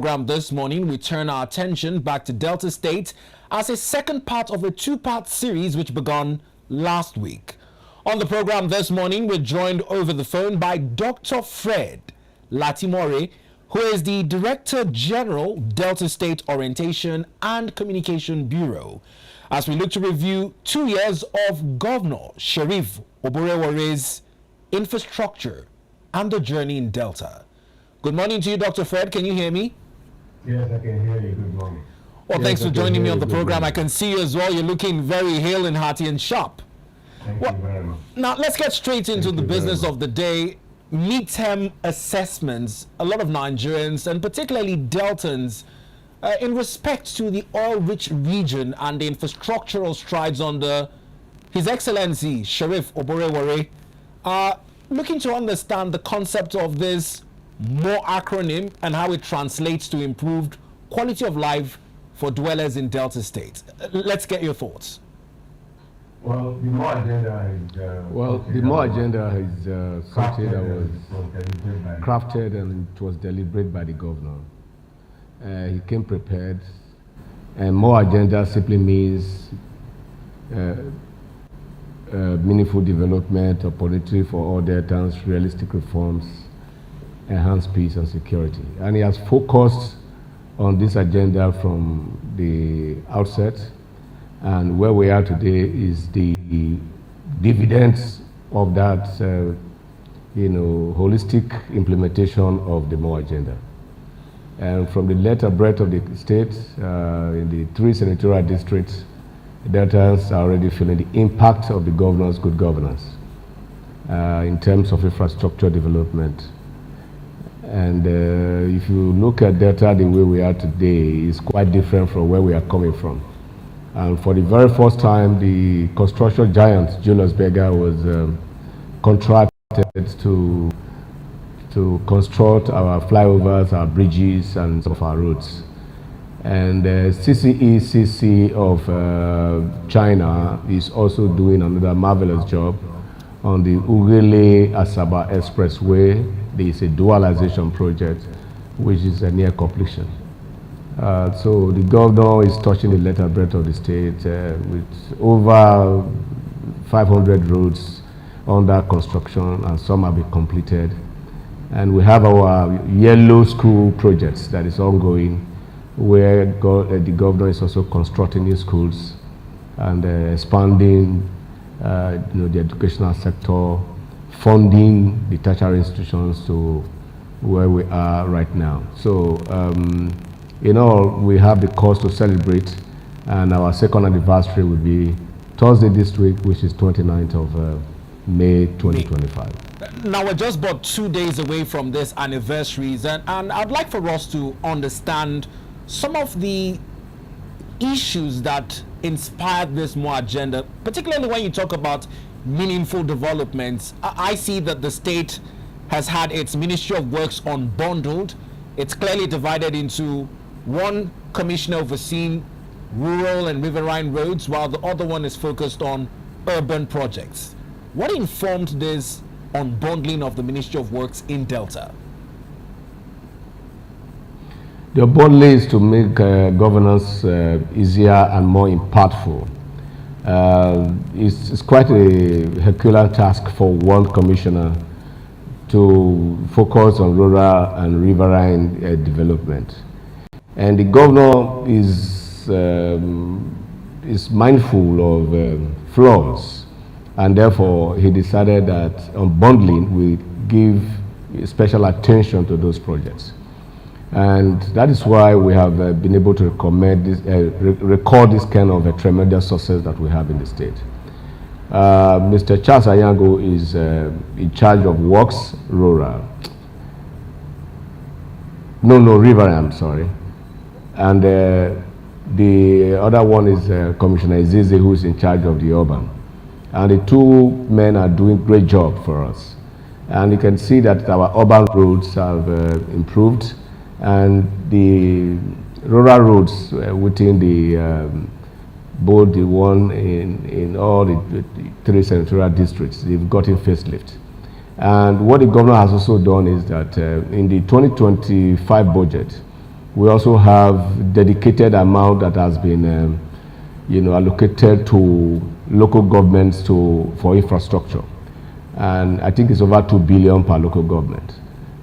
program this morning, we turn our attention back to Delta State as a second part of a two-part series which began last week. On the program this morning, we're joined over the phone by Dr. Fred Latimore, who is the Director General, Delta State Orientation and Communication Bureau, as we look to review 2 years of Governor Sheriff Oborevwori's infrastructure and the journey in Delta. Good morning to you, Dr. Fred. Can you hear me? Yes, I can hear you. Good morning. Well, yes, thanks for joining me on the program. Morning. I can see you as well. You're looking very hale and hearty and sharp. Thank you very much. Now, let's get straight into the business of the day. Midterm assessments. A lot of Nigerians, and particularly Deltans, in respect to the oil-rich region and the infrastructural strides under His Excellency Sheriff Oborevwori, are looking to understand the concept of this more acronym and how it translates to improved quality of life for dwellers in Delta State. Let's get your thoughts. Well, the more agenda is something that was crafted and it was deliberate by the governor. He came prepared, and more agenda simply means meaningful development, opportunity for all Deltans, realistic reforms, enhanced peace and security. And he has focused on this agenda from the outset, and where we are today is the dividends of that holistic implementation of the more agenda. And from the letter breadth of the state, in the 3 senatorial districts, Deltans are already feeling the impact of the governor's good governance in terms of infrastructure development. And if you look at Delta the way we are today, it's quite different from where we are coming from. And for the very first time, the construction giant, Julius Berger, was contracted to construct our flyovers, our bridges, and some of our roads. And CCECC of China is also doing another marvelous job on the Ughelli-Asaba Expressway. There is a dualization project which is near completion. So the governor is touching the letter breadth of the state with over 500 roads under construction, and some have been completed. And we have our yellow school projects that is ongoing, where the governor is also constructing new schools and expanding the educational sector, funding the tertiary institutions to where we are right now. So in all, we have the cause to celebrate, and our second anniversary will be Thursday this week, which is 29th of May 2025. Now, we're just about 2 days away from this anniversaries, and I'd like for us to understand some of the issues that inspired this more agenda, particularly when you talk about meaningful developments. I see that the state has had its Ministry of Works unbundled. It's clearly divided into one commissioner overseeing rural and riverine roads, while the other one is focused on urban projects. What informed this unbundling of the Ministry of Works in Delta? The unbundling is to make governance easier and more impactful. It's quite a Herculean task for one commissioner to focus on rural and riverine development. And the governor is mindful of flaws, and therefore he decided that unbundling will give special attention to those projects. And that is why we have been able to record this kind of a tremendous success that we have in the state. Mr. Charles Ayango is in charge of Works Rural. Riverine, I'm sorry. And the other one is Commissioner Izizi, who is in charge of the urban. And the two men are doing a great job for us. And you can see that our urban roads have improved, and the rural roads within the both the one in all the 3 senatorial districts, they've gotten facelift. And what the governor has also done is that in the 2025 budget, We also have dedicated amount that has been allocated to local governments for infrastructure. And I think it's over 2 billion per local government.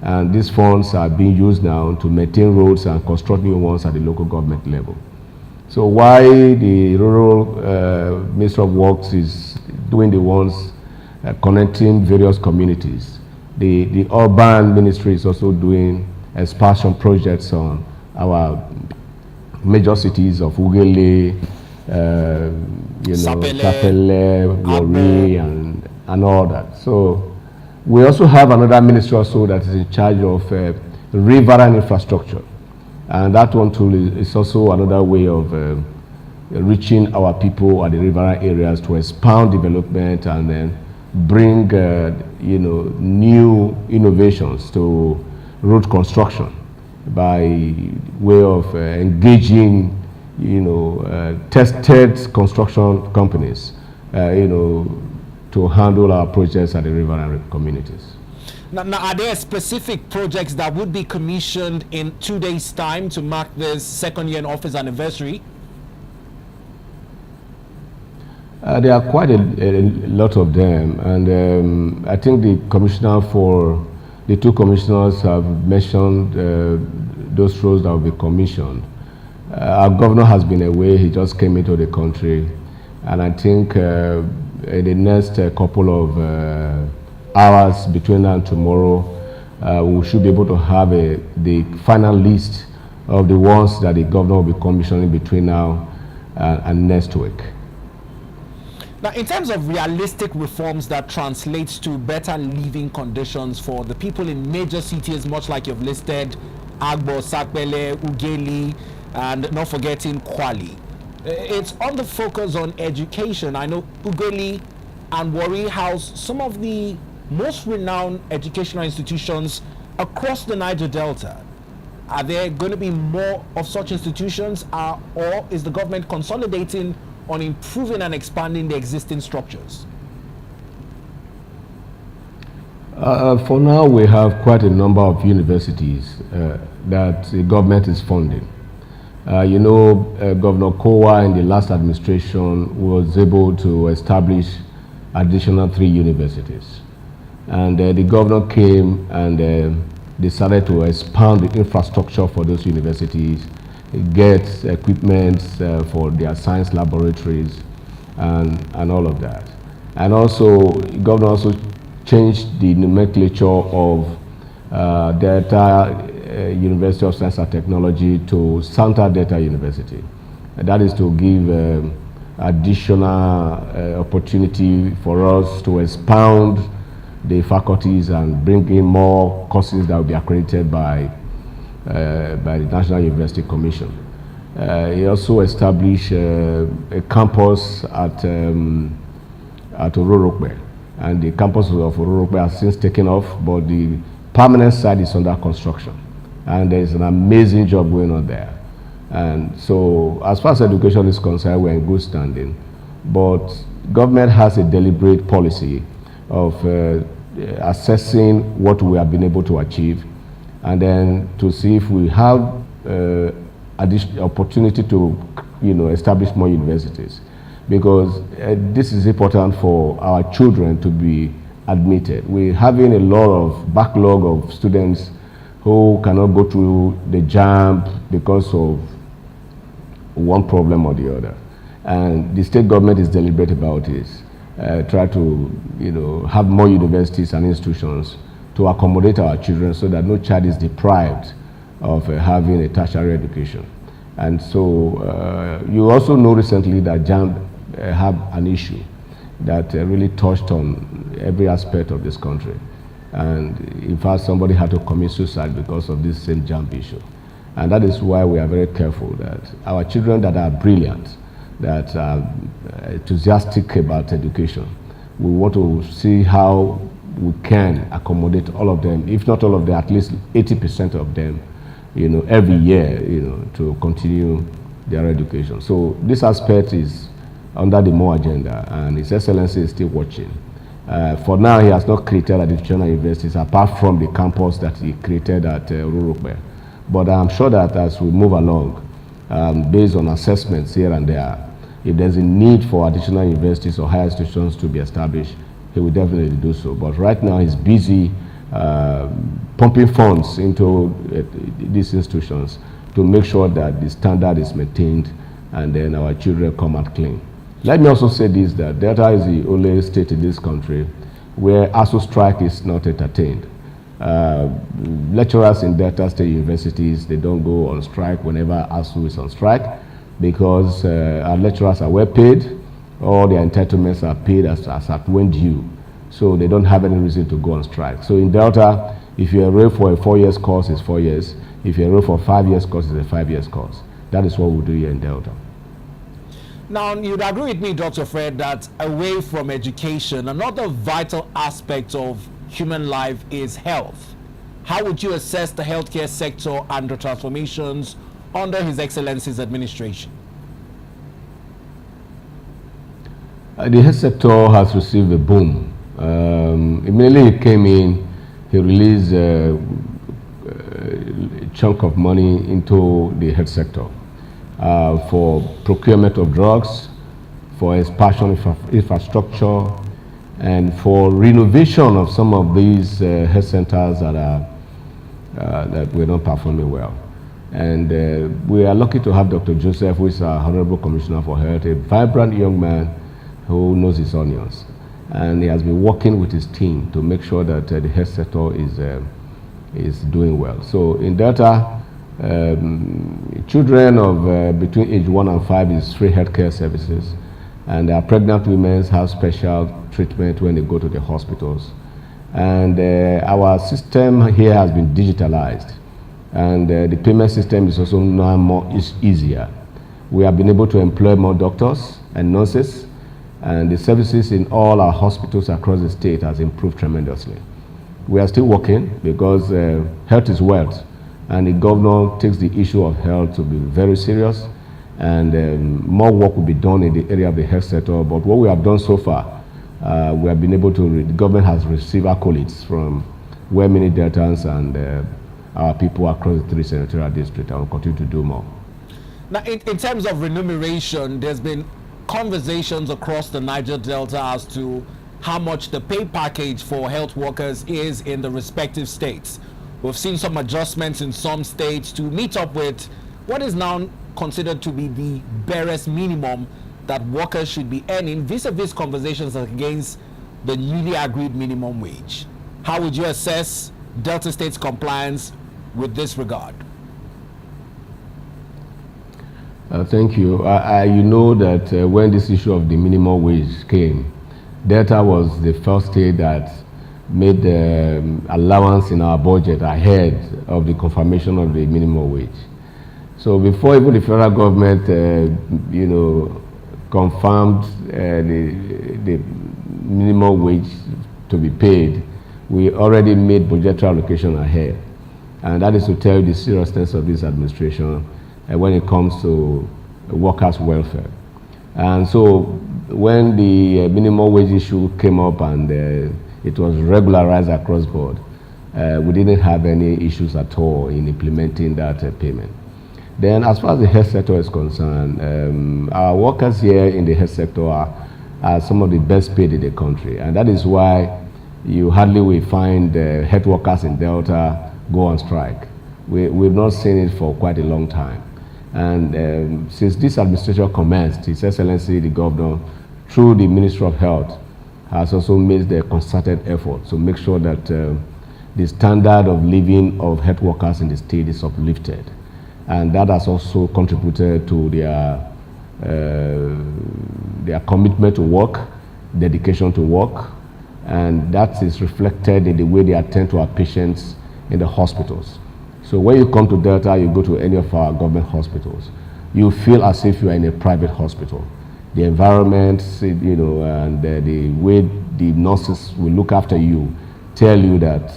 And these funds are being used now to maintain roads and construct new ones at the local government level. So why the Rural Ministry of Works is doing the ones connecting various communities, the Urban Ministry is also doing expansion projects on our major cities of Ughelli, Sapele, Warri, and all that. So we also have another ministry also that is in charge of riverine infrastructure. And that one too is also another way of reaching our people at the riverine areas to expand development and then bring new innovations to road construction by way of engaging tested construction companies to handle our projects at the riverine communities. Now, are there specific projects that would be commissioned in 2 days' time to mark this second year in office anniversary? There are quite a lot of them, and I think the two commissioners have mentioned those roads that will be commissioned. Our governor has been away; he just came into the country, and I think in the next couple of hours between now and tomorrow, we should be able to have the final list of the ones that the governor will be commissioning between now and next week. Now, in terms of realistic reforms that translates to better living conditions for the people in major cities, much like you've listed, Agbo, Sapele, Ughelli, and not forgetting Kwali. It's on the focus on education. I know Ughelli and Warri house some of the most renowned educational institutions across the Niger Delta. Are there going to be more of such institutions, or is the government consolidating on improving and expanding the existing structures? For now, we have quite a number of universities that the government is funding. Governor Kowa in the last administration was able to establish additional 3 universities. And the governor came and decided to expand the infrastructure for those universities, get equipment for their science laboratories and all of that. And also, the governor also changed the nomenclature of Delta University of Science and Technology to Santa Delta University. And that is to give additional opportunity for us to expound the faculties and bring in more courses that will be accredited by the National University Commission. He also established a campus at Ororokpe, and the campus of Ororokpe has since taken off, but the permanent site is under construction, and there's an amazing job going on there. And so, as far as education is concerned, we're in good standing, but government has a deliberate policy of assessing what we have been able to achieve, and then to see if we have additional opportunity to establish more universities, because this is important for our children to be admitted. We're having a lot of backlog of students who cannot go through the JAMB because of one problem or the other, and the state government is deliberate about it. Try to have more universities and institutions to accommodate our children so that no child is deprived of having a tertiary education. And so you also know recently that JAMB have an issue that really touched on every aspect of this country. And in fact, somebody had to commit suicide because of this same JAMB issue. And that is why we are very careful that our children that are brilliant, that are enthusiastic about education, we want to see how we can accommodate all of them, if not all of them, at least 80% of them, every year, to continue their education. So this aspect is under the MORE agenda, and His Excellency is still watching. For now, he has not created additional universities apart from the campus that he created at Ororokpe. But I'm sure that as we move along, based on assessments here and there, if there's a need for additional universities or higher institutions to be established, he will definitely do so. But right now, he's busy pumping funds into these institutions to make sure that the standard is maintained and then our children come out clean. Let me also say this, that Delta is the only state in this country where ASU strike is not entertained. Lecturers in Delta State universities, they don't go on strike whenever ASU is on strike because our lecturers are well paid, all their entitlements are paid as at when due. So they don't have any reason to go on strike. So in Delta, if you enroll for a 4 years course, it's 4 years. If you enroll for a 5 years course, it's a 5 years course. That is what we do here in Delta. Now, you'd agree with me, Dr. Fred, that away from education, another vital aspect of human life is health. How would you assess the healthcare sector and the transformations under His Excellency's administration? The health sector has received a boom. Immediately he came in, he released a chunk of money into the health sector for procurement of drugs, for expansion of infrastructure, and for renovation of some of these health centers that were not performing well. And we are lucky to have Dr. Joseph, who is our Honorable Commissioner for Health, a vibrant young man who knows his onions. And he has been working with his team to make sure that the health sector is doing well. So in Delta, children of between age 1 and 5 is free healthcare services, and pregnant women have special treatment when they go to the hospitals. And our system here has been digitalized, and the payment system is also now easier. We have been able to employ more doctors and nurses, and the services in all our hospitals across the state has improved tremendously. We are still working because health is wealth, and the governor takes the issue of health to be very serious, and more work will be done in the area of the health sector. But what we have done so far, we have been able to, the government has received accolades from well-many Deltans and our people across the 3 senatorial districts, and will continue to do more. Now, in terms of remuneration, there's been conversations across the Niger Delta as to how much the pay package for health workers is in the respective states. We've seen some adjustments in some states to meet up with what is now considered to be the barest minimum that workers should be earning vis-a-vis conversations against the newly agreed minimum wage. How would you assess Delta State's compliance with this regard? Thank you. You know that when this issue of the minimum wage came, Delta was the first state that made the allowance in our budget ahead of the confirmation of the minimum wage. So before even the federal government, confirmed the minimum wage to be paid, we already made budgetary allocation ahead. And that is to tell you the seriousness of this administration when it comes to workers' welfare. And so when the minimum wage issue came up and it was regularized across board, we didn't have any issues at all in implementing that payment. Then as far as the health sector is concerned, our workers here in the health sector are some of the best paid in the country. And that is why you hardly will find health workers in Delta go on strike. We've not seen it for quite a long time. And since this administration commenced, His Excellency the Governor, through the Ministry of Health, has also made the concerted effort to make sure that the standard of living of health workers in the state is uplifted. And that has also contributed to their commitment to work, dedication to work, and that is reflected in the way they attend to our patients in the hospitals. So when you come to Delta, you go to any of our government hospitals, you feel as if you are in a private hospital. The environment, and the way the nurses will look after you tell you that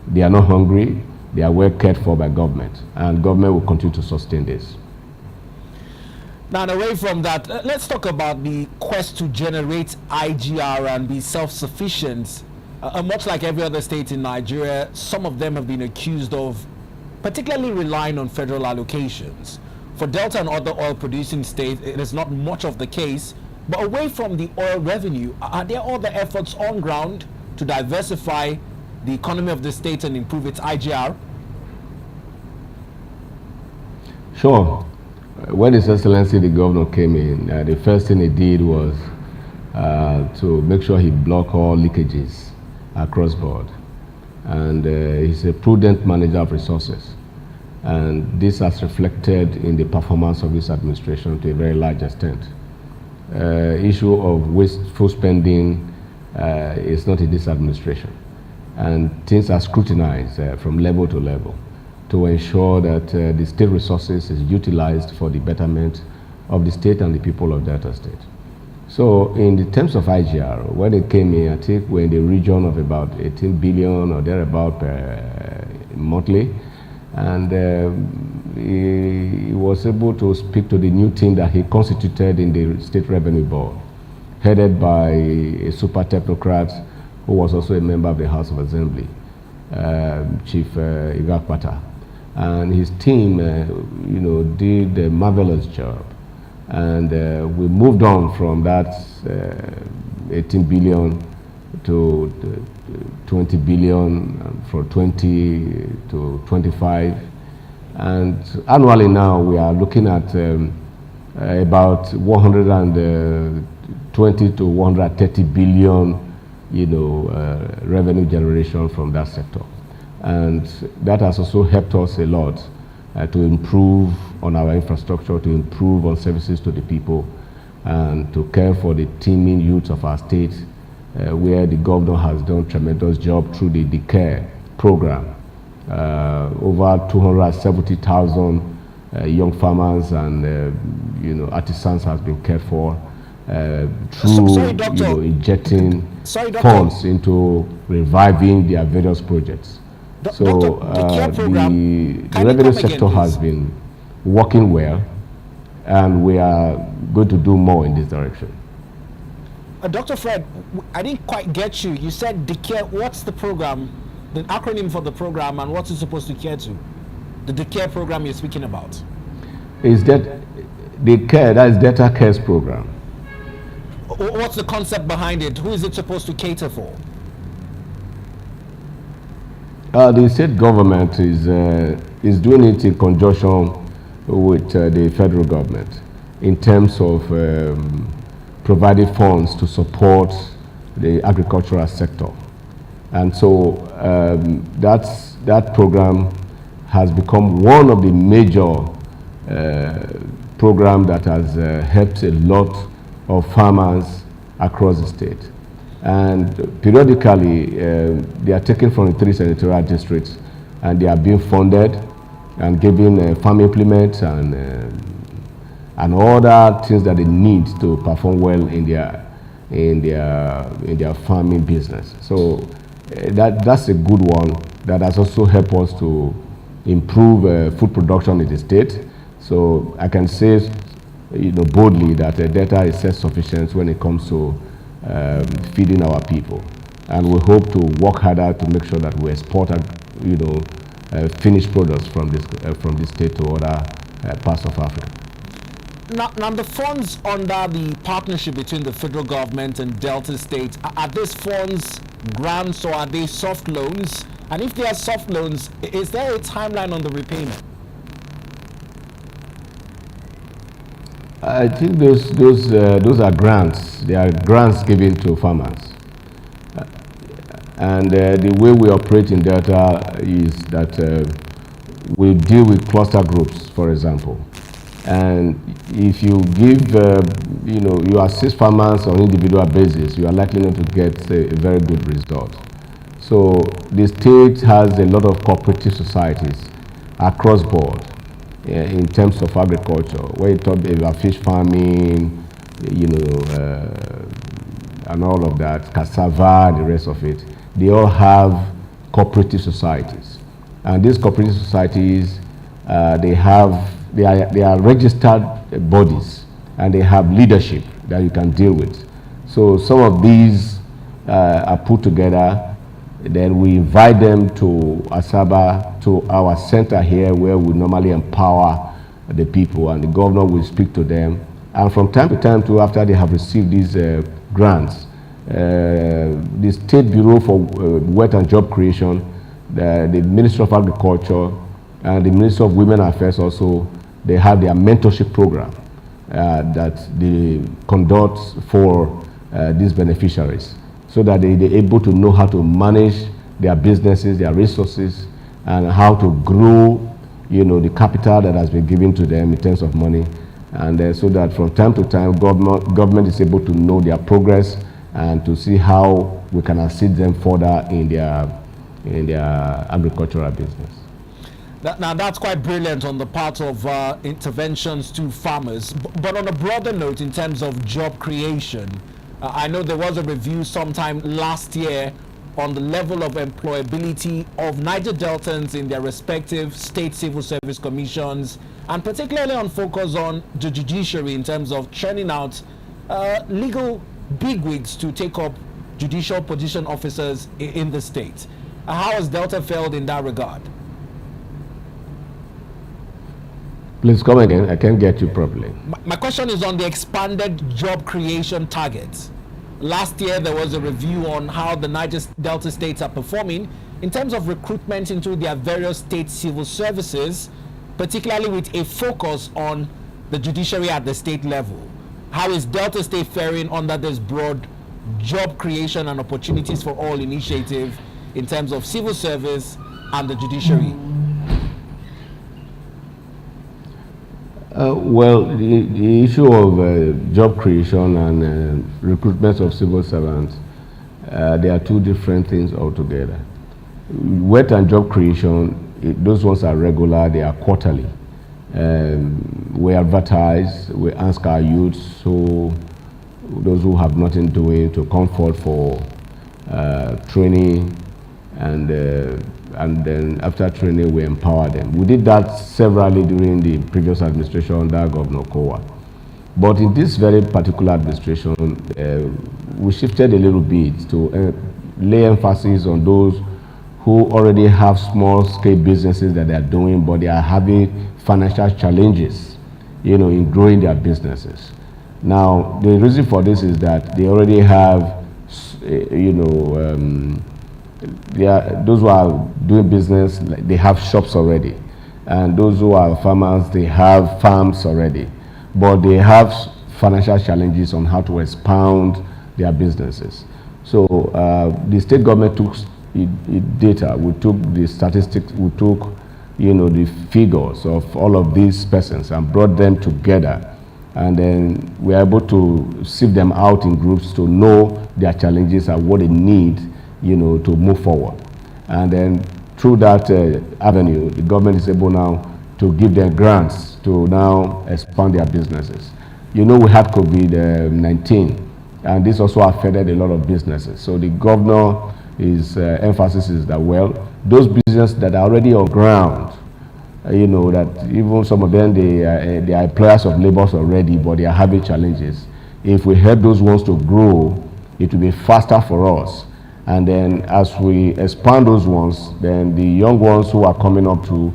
they are not hungry, they are well cared for by government, and government will continue to sustain this. Now, away from that, let's talk about the quest to generate IGR and be self-sufficient. Much like every other state in Nigeria, some of them have been accused of particularly relying on federal allocations. For Delta and other oil-producing states, it is not much of the case. But away from the oil revenue, are there other efforts on ground to diversify the economy of the state and improve its IGR? Sure. When His Excellency the Governor came in, the first thing he did was to make sure he blocked all leakages across board. And he's a prudent manager of resources. And this has reflected in the performance of this administration to a very large extent. Issue of wasteful spending is not in this administration. And things are scrutinized from level to level to ensure that the state resources is utilized for the betterment of the state and the people of Delta State. So in the terms of IGR, when it came in, I think we're in the region of about 18 billion or thereabout monthly. And he was able to speak to the new team that he constituted in the State Revenue Board, headed by a super technocrat who was also a member of the House of Assembly, Chief Igakpata. And his team, did a marvelous job. And we moved on from that 18 billion to 20 billion, from 20 to 25. And annually now we are looking at about 120 to 130 billion, revenue generation from that sector. And that has also helped us a lot to improve on our infrastructure, to improve on services to the people, and to care for the teeming youth of our state, where the governor has done a tremendous job through the care program. Over 270,000 young farmers and artisans has been cared for through injecting funds into reviving their various projects. So the revenue sector has been working well, and we are going to do more in this direction. Dr. Fred, I didn't quite get you. You said DECARE. What's the program, the acronym for the program, and what's it supposed to care to? The DECARE program you're speaking about. Is that DECARE, that is Delta Cares program. What's the concept behind it? Who is it supposed to cater for? The state government is doing it in conjunction with the federal government in terms of providing funds to support the agricultural sector. And so that program has become one of the major programs that has helped a lot of farmers across the state. And periodically, they are taken from the 3 senatorial districts, and they are being funded and given farm implements and other things that they need to perform well in their farming business. So that's a good one. That has also helped us to improve food production in the state. So I can say, boldly that Delta is self-sufficient when it comes to feeding our people, and we hope to work harder to make sure that we export, finished products from this state to other parts of Africa. Now, the funds under the partnership between the federal government and Delta State, are these funds grants or are they soft loans? And if they are soft loans, is there a timeline on the repayment? I think those are grants. They are grants given to farmers. And the way we operate in Delta is that we deal with cluster groups, for example. And if you give, you assist farmers on an individual basis, you are likely not to get a very good result. So the state has a lot of cooperative societies across board in terms of agriculture. When you talk about fish farming, and all of that, cassava and the rest of it, they all have cooperative societies. And these cooperative societies, they are registered bodies, and they have leadership that you can deal with. So some of these are put together, Then we invite them to Asaba, to our center here where we normally empower the people, and the governor will speak to them. And from time to time too, after they have received these grants, the State Bureau for Wealth and Job Creation, the Ministry of Agriculture, and the Ministry of Women Affairs also, they have their mentorship program that they conduct for these beneficiaries, so that they're able to know how to manage their businesses, their resources, and how to grow, the capital that has been given to them in terms of money, and so that from time to time, government is able to know their progress and to see how we can assist them further in their agricultural business. Now, that's quite brilliant on the part of interventions to farmers. But on a broader note, in terms of job creation, I know there was a review sometime last year on the level of employability of Niger Deltans in their respective state civil service commissions, and particularly on focus on the judiciary in terms of churning out legal bigwigs to take up judicial position officers in the state. How has Delta failed in that regard? Please come again. I can't get you properly. My question is on the expanded job creation targets. Last year, there was a review on how the Niger Delta states are performing in terms of recruitment into their various state civil services, particularly with a focus on the judiciary at the state level. How is Delta State faring under this broad job creation and opportunities for all initiative in terms of civil service and the judiciary? Well, the issue of job creation and recruitment of civil servants, they are two different things altogether. Wealth and job creation, those ones are regular, they are quarterly. We advertise, we ask our youths, so those who have nothing doing, to come forward for training, and then after training we empower them. We did that severally during the previous administration under Governor Kowa. But in this very particular administration, we shifted a little bit to lay emphasis on those who already have small-scale businesses that they are doing, but they are having financial challenges, in growing their businesses. Now, the reason for this is that they already have, those who are doing business, they have shops already, and those who are farmers, they have farms already, but they have financial challenges on how to expound their businesses. So the state government took data, we took the statistics, we took the figures of all of these persons and brought them together, and then we are able to sift them out in groups to know their challenges and what they need to move forward. And then through that avenue, the government is able now to give them grants to now expand their businesses. We had COVID-19, and this also affected a lot of businesses. So the governor, his emphasis is that, well, those businesses that are already on ground, that even some of them, they are employers of laborers already, but they are having challenges. If we help those ones to grow, it will be faster for us. And then as we expand those ones, then the young ones who are coming up to,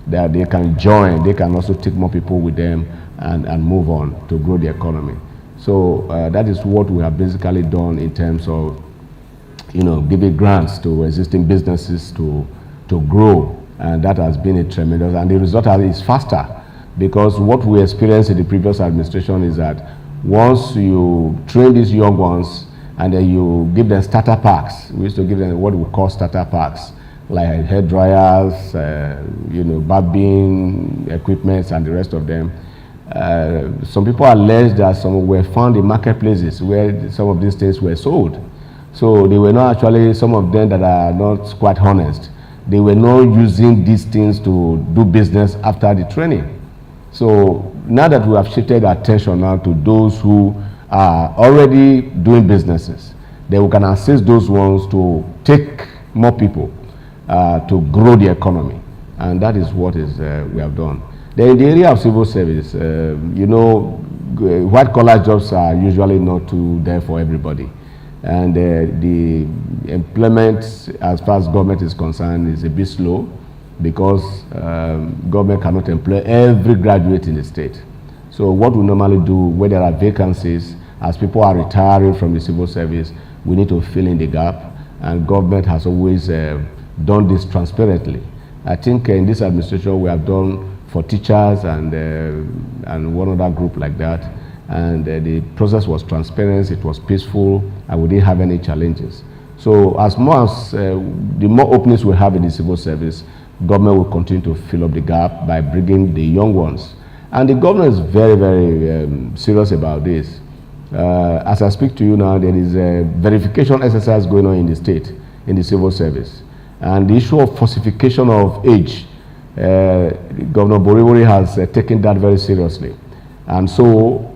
that they can join, they can also take more people with them and move on to grow the economy. So that is what we have basically done in terms of, giving grants to existing businesses to grow. And that has been a tremendous, and the result is faster, because what we experienced in the previous administration is that once you train these young ones, and then you give them starter packs. We used to give them what we call starter packs, like hair dryers, barbing equipment, and the rest of them. Some people alleged that some were found in marketplaces where some of these things were sold. So they were not actually, some of them that are not quite honest, they were not using these things to do business after the training. So now that we have shifted attention now to those who are already doing businesses, then we can assist those ones to take more people to grow the economy, and that is what we have done. Then in the area of civil service, white collar jobs are usually not too there for everybody. And the employment, as far as government is concerned, is a bit slow because government cannot employ every graduate in the state. So what we normally do when there are vacancies, as people are retiring from the civil service, we need to fill in the gap, and government has always done this transparently. I think in this administration we have done for teachers and one other group like that, and the process was transparent, it was peaceful, and we didn't have any challenges. So as more as the more openings we have in the civil service, government will continue to fill up the gap by bringing the young ones. And the government is very, very serious about this. As I speak to you now, there is a verification exercise going on in the state, in the civil service. And the issue of falsification of age, Governor Oborevwori has taken that very seriously. And so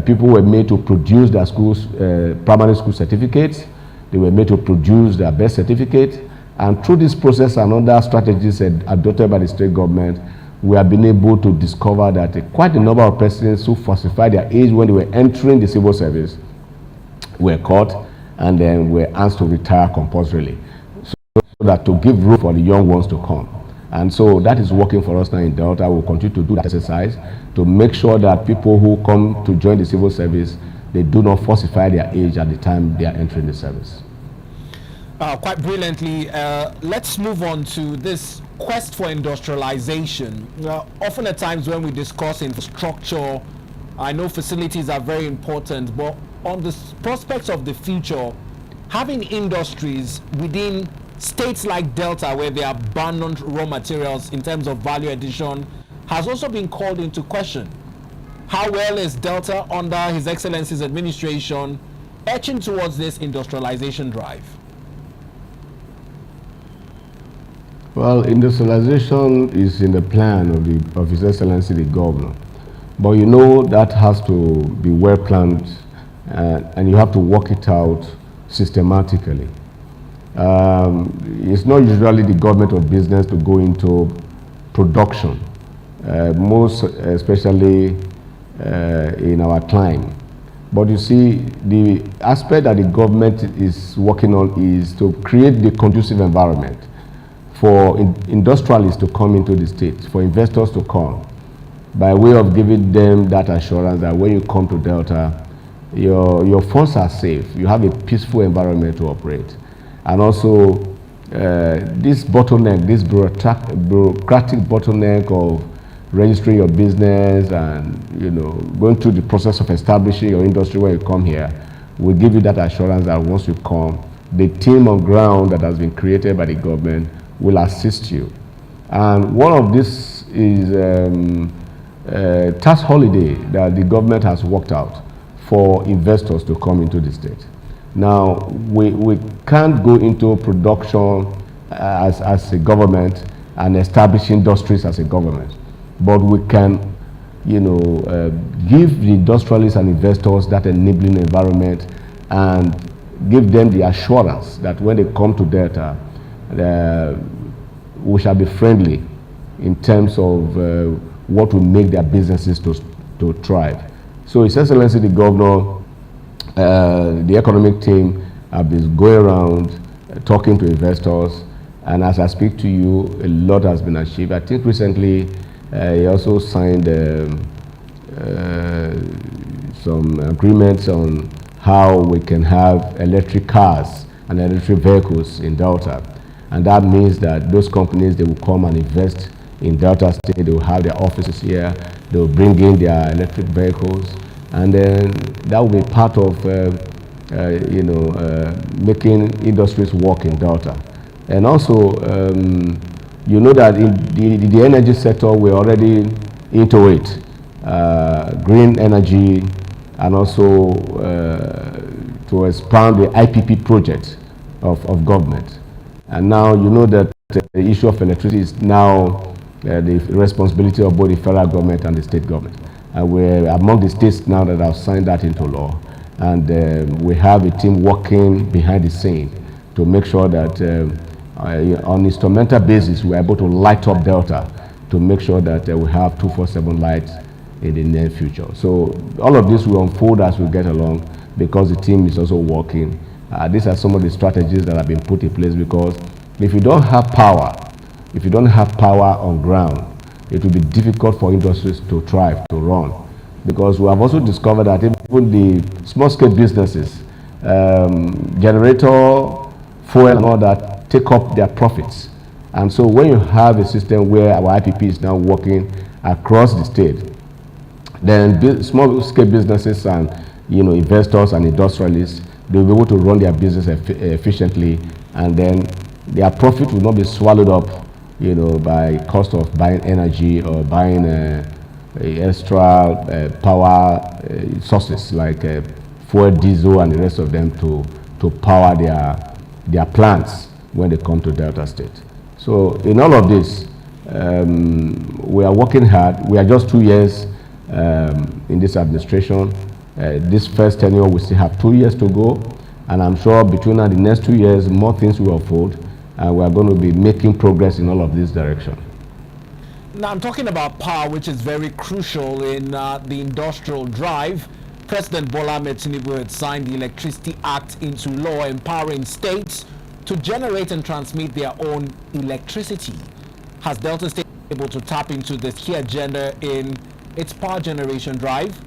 people were made to produce their schools, primary school certificates. They were made to produce their birth certificate. And through this process and other strategies adopted by the state government, we have been able to discover that quite a number of persons who falsified their age when they were entering the civil service were caught and then were asked to retire compulsorily, so that to give room for the young ones to come. And so that is working for us now in Delta. We'll continue to do that exercise to make sure that people who come to join the civil service, they do not falsify their age at the time they are entering the service. Quite brilliantly, let's move on to this quest for industrialization. Often at times when we discuss infrastructure, I know facilities are very important, but on the prospects of the future, having industries within states like Delta where there are abundant raw materials in terms of value addition has also been called into question. How well is Delta under His Excellency's administration etching towards this industrialization drive? Well, industrialization is in the plan of His Excellency the Governor. But you know that has to be well planned and you have to work it out systematically. It's not usually the government of business to go into production, most especially in our time. But you see, the aspect that the government is working on is to create the conducive environment for industrialists to come into the state, for investors to come, by way of giving them that assurance that when you come to Delta, your funds are safe, you have a peaceful environment to operate. And also, this bottleneck, this bureaucratic bottleneck of registering your business and going through the process of establishing your industry when you come here, will give you that assurance that once you come, the team on ground that has been created by the government will assist you. And one of this is tax holiday that the government has worked out for investors to come into the state. Now, we can't go into production as a government and establish industries as a government, but we can, give the industrialists and investors that enabling environment and give them the assurance that when they come to Delta, we shall be friendly in terms of what will make their businesses to thrive. So His Excellency the Governor, the economic team have been going around talking to investors, and as I speak to you, a lot has been achieved. I think recently he also signed some agreements on how we can have electric cars and electric vehicles in Delta. And that means that those companies, they will come and invest in Delta State, they will have their offices here, they will bring in their electric vehicles, and then that will be part of making industries work in Delta. And also, you know that in the energy sector, we're already into it. Green energy, and also to expand the IPP project of government. And now you know that the issue of electricity is now the responsibility of both the federal government and the state government. And we're among the states now that have signed that into law. And we have a team working behind the scene to make sure that on instrumental basis, we're able to light up Delta to make sure that we have 24/7 lights in the near future. So all of this will unfold as we get along, because the team is also working These are some of the strategies that have been put in place, because if you don't have power, on ground, it will be difficult for industries to thrive, to run. Because we have also discovered that even the small-scale businesses, generator, fuel and all that, take up their profits. And so when you have a system where our IPP is now working across the state, then small-scale businesses and investors and industrialists, they'll be able to run their business efficiently, and then their profit will not be swallowed up by cost of buying energy or buying extra power sources like fuel, diesel, and the rest of them to power their plants when they come to Delta State. So in all of this, we are working hard. We are just 2 years in this administration. This first tenure, we still have 2 years to go, and I'm sure between the next 2 years, more things will unfold, and we are going to be making progress in all of this direction. Now, I'm talking about power, which is very crucial in the industrial drive. President Bola Ahmed Tinubu had signed the Electricity Act into law, empowering states to generate and transmit their own electricity. Has Delta State been able to tap into this key agenda in its power generation drive?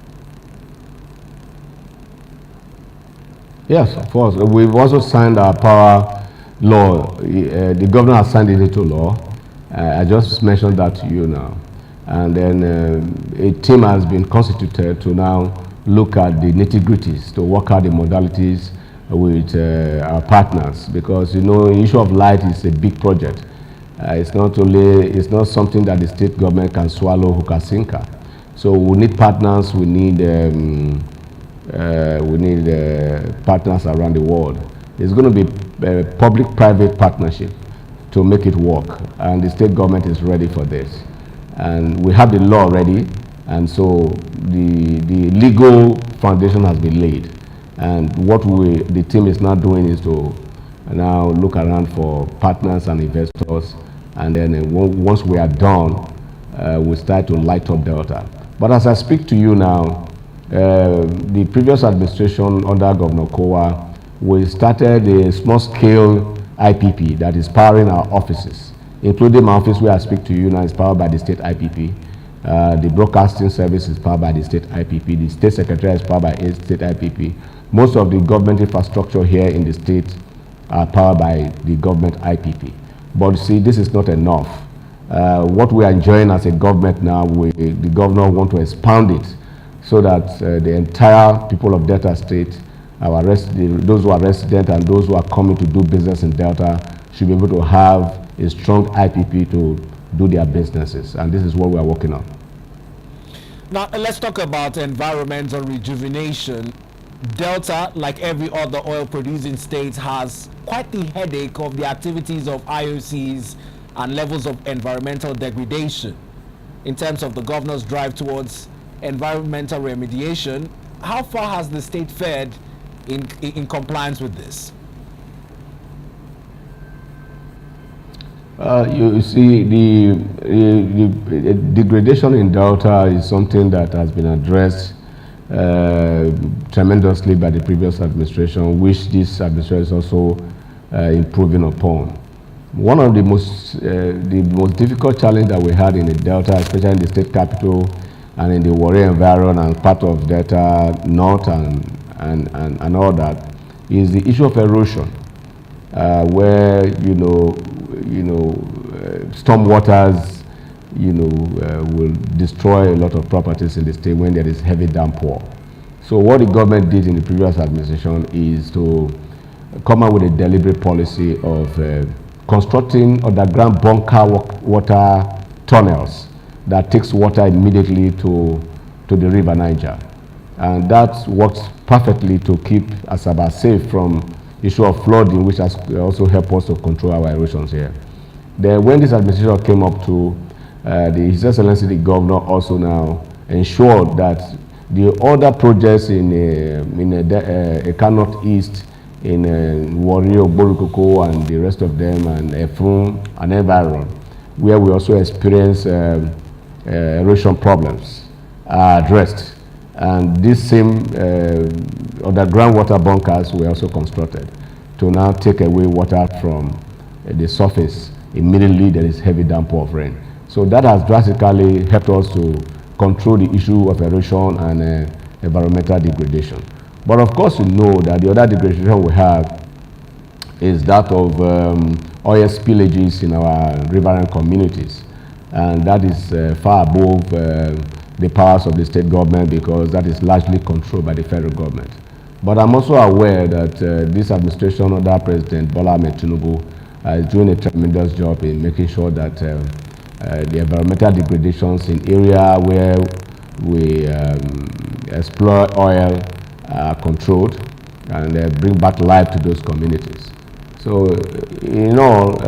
Yes, of course. We've also signed our power law. The governor has signed it into law. I just mentioned that to you now. And then a team has been constituted to now look at the nitty-gritties, to work out the modalities with our partners, because the issue of light is a big project. It's not something that the state government can swallow hook and sinker. So we need partners. We need partners around the world. It's going to be a public-private partnership to make it work, and the state government is ready for this. And we have the law ready, and so the legal foundation has been laid. And what the team is now doing is to now look around for partners and investors, and then once we are done, we start to light up Delta. But as I speak to you now, the previous administration under Governor Kowa, we started a small-scale IPP that is powering our offices, including my office where I speak to you now is powered by the state IPP. The broadcasting service is powered by the state IPP. The state secretariat is powered by a state IPP. Most of the government infrastructure here in the state are powered by the government IPP. But see, this is not enough. What we are enjoying as a government now, the governor want to expand it so that the entire people of Delta State, those who are resident and those who are coming to do business in Delta, should be able to have a strong IPP to do their businesses. And this is what we are working on. Now, let's talk about environmental rejuvenation. Delta, like every other oil-producing state, has quite the headache of the activities of IOCs and levels of environmental degradation. In terms of the governor's drive towards environmental remediation, how far has the state fared in compliance with this? You see, the degradation in Delta is something that has been addressed tremendously by the previous administration, which this administration is also improving upon. One of the most difficult challenge that we had in the Delta, especially in the state capital and in the Warri environment and part of Delta North and all that, is the issue of erosion, where storm waters will destroy a lot of properties in the state when there is heavy downpour. So what the government did in the previous administration is to come up with a deliberate policy of constructing underground bunker water tunnels that takes water immediately to the river Niger. And that works perfectly to keep Asaba safe from issue of flooding, which has also helped us to control our erosions here. Then when this administration came up to, His Excellency the Governor also now ensured that the other projects in Eka North East, in Warri, Borukoko, and the rest of them, and Efun and environ, where we also experience erosion problems, are addressed. And this same underground water bunkers were also constructed to now take away water from the surface immediately there is heavy downpour of rain. So that has drastically helped us to control the issue of erosion and environmental degradation. But of course, we know that the other degradation we have is that of oil spillages in our riverine communities. And that is far above the powers of the state government, because that is largely controlled by the federal government. But I'm also aware that this administration under President Bola Ahmed Tinubu is doing a tremendous job in making sure that the environmental degradations in area where we explore oil are controlled and bring back life to those communities. So, in all,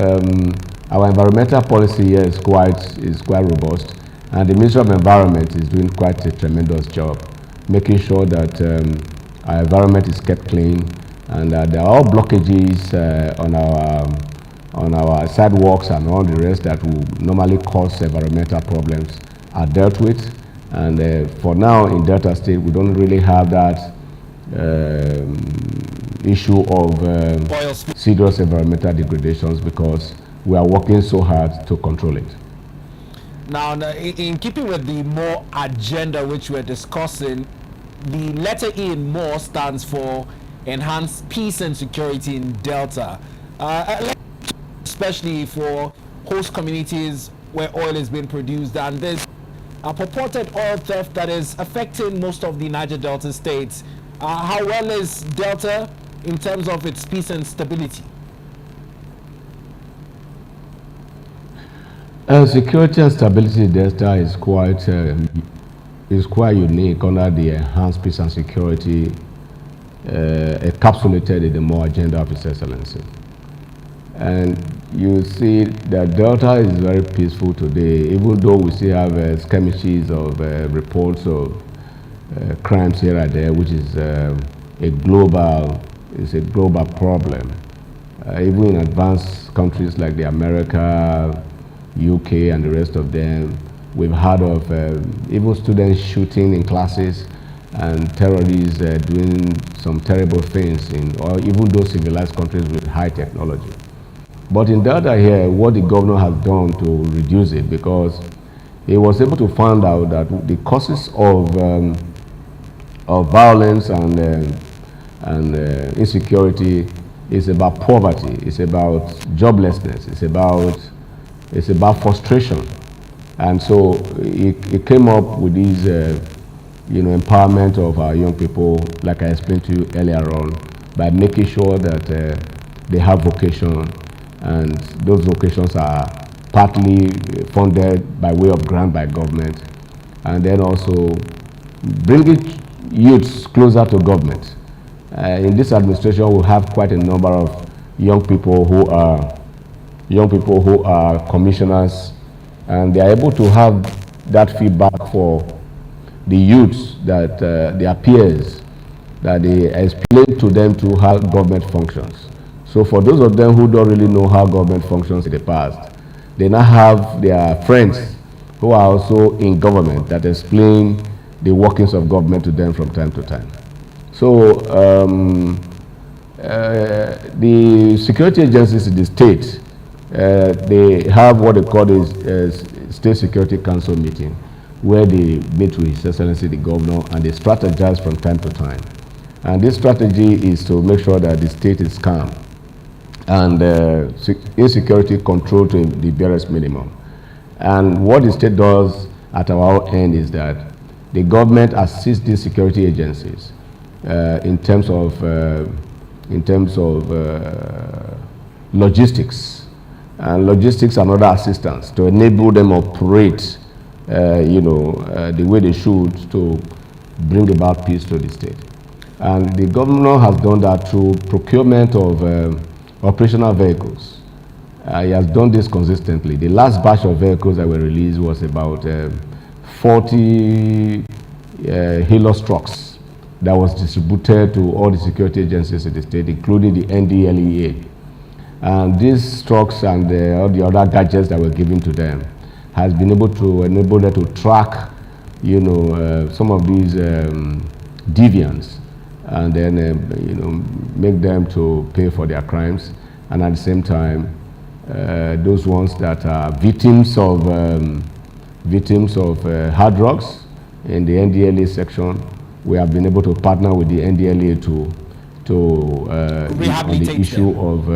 our environmental policy here is quite robust, and the Ministry of Environment is doing quite a tremendous job, making sure that our environment is kept clean, and there are all blockages on our sidewalks and all the rest that will normally cause environmental problems are dealt with. And for now in Delta State, we don't really have that issue of serious environmental degradations, because we are working so hard to control it. Now, in keeping with the MORE agenda which we're discussing, the letter E in MORE stands for Enhanced Peace and Security in Delta, especially for host communities where oil is being produced, and there's a purported oil theft that is affecting most of the Niger Delta states. How well is Delta in terms of its peace and stability? Security and stability in Delta is quite unique under the Enhanced Peace and Security encapsulated in the MORE agenda of His Excellency. And you see that Delta is very peaceful today, even though we still have skirmishes of reports of crimes here and there, which is a global problem. Even in advanced countries like the America, UK, and the rest of them, we've heard of even students shooting in classes and terrorists doing some terrible things or even those civilized countries with high technology. But in Delta here, what the governor has done to reduce it, because he was able to find out that the causes of violence and insecurity is about poverty, it's about joblessness, it's about frustration. And so it came up with these empowerment of our young people, like I explained to you earlier on, by making sure that they have vocation, and those vocations are partly funded by way of grant by government, and then also bringing youths closer to government. In this administration, we have quite a number of young people who are commissioners, and they are able to have that feedback for the youths, that their peers, that they explain to them to how government functions. So for those of them who don't really know how government functions in the past, they now have their friends who are also in government that explain the workings of government to them from time to time. So the security agencies in the state, they have what they call a State Security Council meeting, where they meet with His Excellency the Governor and they strategize from time to time. And this strategy is to make sure that the state is calm and insecurity controlled to the barest minimum. And what the state does at our end is that the government assists these security agencies in terms of logistics and other assistance to enable them operate the way they should to bring about peace to the state. And the governor has done that through procurement of operational vehicles. He has done this consistently. The last batch of vehicles that were released was about 40 Hilux trucks that was distributed to all the security agencies in the state, including the NDLEA. And these trucks and all the other gadgets that were given to them has been able to enable them to track, some of these deviants and then make them to pay for their crimes, and at the same time, those ones that are victims of hard drugs in the NDLA section, we have been able to partner with the NDLA on the issue of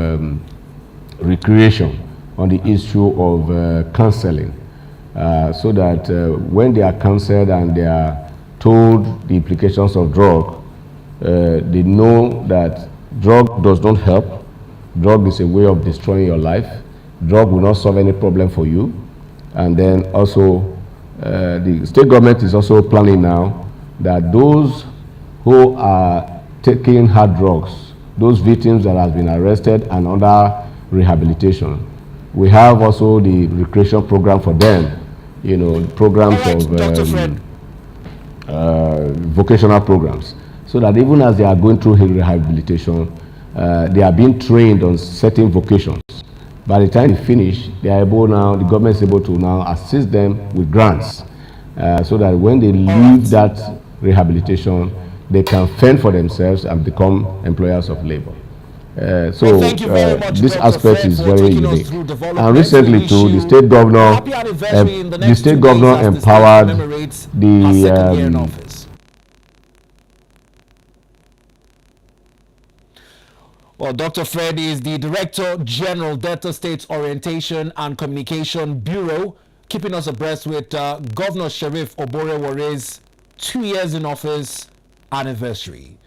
recreation, on the issue of counseling, so that when they are counseled and they are told the implications of drug, they know that drug does not help. Drug is a way of destroying your life. Drug will not solve any problem for you. And then also, the state government is also planning now that those who are taking hard drugs, those victims that have been arrested and under rehabilitation, we have also the recreation program for them, programs of vocational programs, so that even as they are going through rehabilitation, they are being trained on certain vocations. By the time they finish, they are able now, the government is able to now assist them with grants, so that when they leave that rehabilitation, they can fend for themselves and become employers of labor. This aspect is very unique. And recently too, the state governor empowered the Well, Dr. Fred is the Director General, Delta State Orientation and Communication Bureau, keeping us abreast with Governor Sheriff Oborevwori's 2 years in office anniversary.